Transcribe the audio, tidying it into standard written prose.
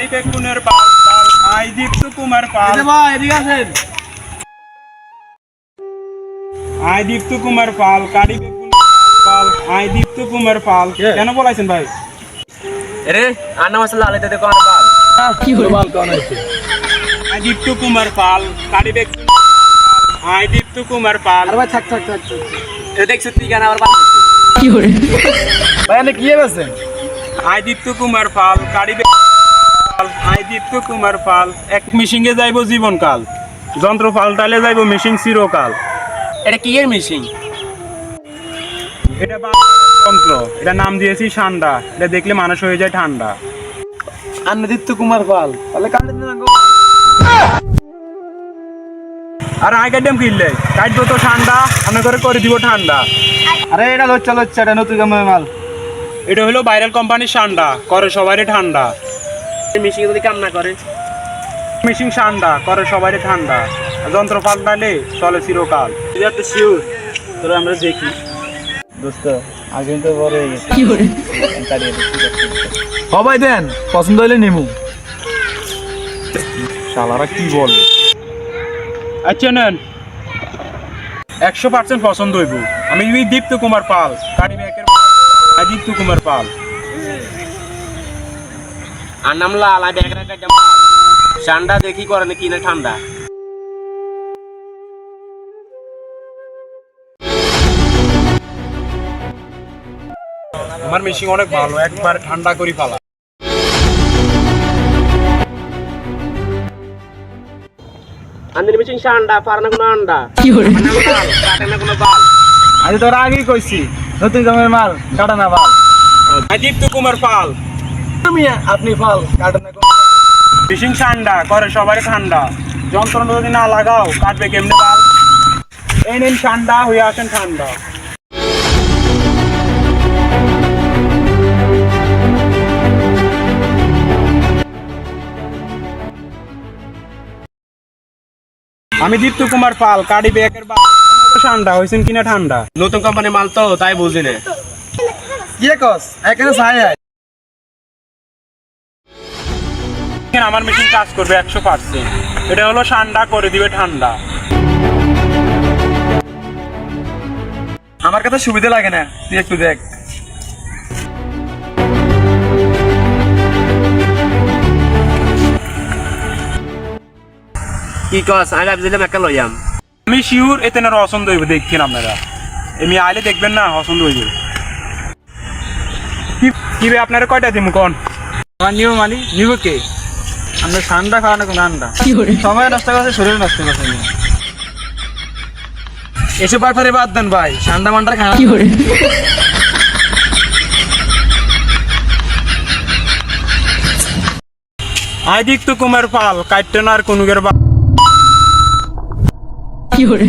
কারি বেগুনের পাল আই দীপ্ত কুমার পাল এদিকে আসেন। আই দীপ্ত কুমার পাল কারি বেগুনের পাল আই দীপ্ত কুমার পাল কেন বলাইছেন ভাই? আরে আর নাম আসলে আলাদা দেখো আর বাল কি হলো বাল কোন হইছে? আই দীপ্ত কুমার পাল কারি বেগুনের আই দীপ্ত কুমার পাল। আর ভাই থাক এ দেখছ তুই কেন আবার বাল কি হলো ভাই? আপনি কি বলছেন? আই দীপ্ত কুমার পাল কারি আই দীপ্ত কুমার পাল এক মিশিংয়ে যাইব জীবনকাল, যন্ত্র পাল্টালে যাইব মিশিং চিরকাল। এটা কি এর মিশিং? এটা যন্ত্র, এটা নাম দিয়েছি ঠান্ডা, এটা দেখলে মানুষ হয়ে যায় ঠান্ডা। আনন্দীপ্ত কুমার পাল তাহলে কাটে না গো। আর আই কাটলাম কিনলে কাটবো তো ঠান্ডা, আমরা করে দিব ঠান্ডা। আরে এটা লচ্চা এটা নতুন কোম্পানির মাল। এটা হলো ভাইরাল কোম্পানির ঠান্ডা, করে সবারই ঠান্ডা। মিশিং যদি কাম না করে মিশিং ঠান্ডা করে সবারই ঠান্ডা, যন্ত্র পাল্টালে চলে চিরকাল। তুই এত শিওর? তোরা আমরা দেখি দোস্ত আগে তো বড় হয়ে গেছে কি করে সবাই দেন পছন্দ হলে নিমু। শালারা কি বল? আচ্ছা নেন, 100% পছন্দ হইব। আমি দীপ্ত কুমার পাল কারি ব্যাকের দীপ্ত কুমার পাল। আর নাম লাল আর ব্যাগ রাখা ঠান্ডা দেখি করে না কি না ঠান্ডা। আমার মেশিন অনেক ভালো, একবার ঠান্ডা করি পালা। আন্দির মেশিন ঠান্ডা পার না কোনো আন্ডা কি হরে কাটে না কোনো বাল। আমি তোর আগেই কইছি নতুন জমের মাল কাটে না বাল। দীপ্ত কুমার পাল তুমি আপনি ফাল কাটে না কোনো মেশিন ঠান্ডা করে সবারই ঠান্ডা, যন্ত্র যদি না লাগাও কাটবে কেমনে পাল? এই নিন ঠান্ডা হয়ে আসেন ঠান্ডা। আমি দীপ্ত কুমার পাল কারি ব্যাকের ঠান্ডা হয়েছেন কিনা ঠান্ডা? নতুন কোম্পানির মাল তো তাই বুঝি না কি কস এখানে ছাই আয়। আমার মেশিন কাজ করবে 100%, এটা হলো ঠান্ডা করে দিবে ঠান্ডা। আমার কাছে সুবিধা লাগে না, তুই একটু দেখ। কি কস আমি ভাবছিলাম একা লইয়াম। আমি শিওর এতে না পছন্দ হইব, দেখছেন আপনারা এমনি আইলে দেখবেন না পছন্দ হইব। কি ভাই আপনারা কয়টা দিব কোন? নিও মানি নিব কে? আমরা ঠান্ডা খাওয়া না কোনো আন্ডা সময় নষ্ট করছে শরীর নষ্ট করছে। এসব ব্যাপারে বাদ দেন ভাই, ঠান্ডা মান্ডা খাওয়া কি করে? আই দীপ্ত কুমার পাল কাটতে না আর কোন কি করে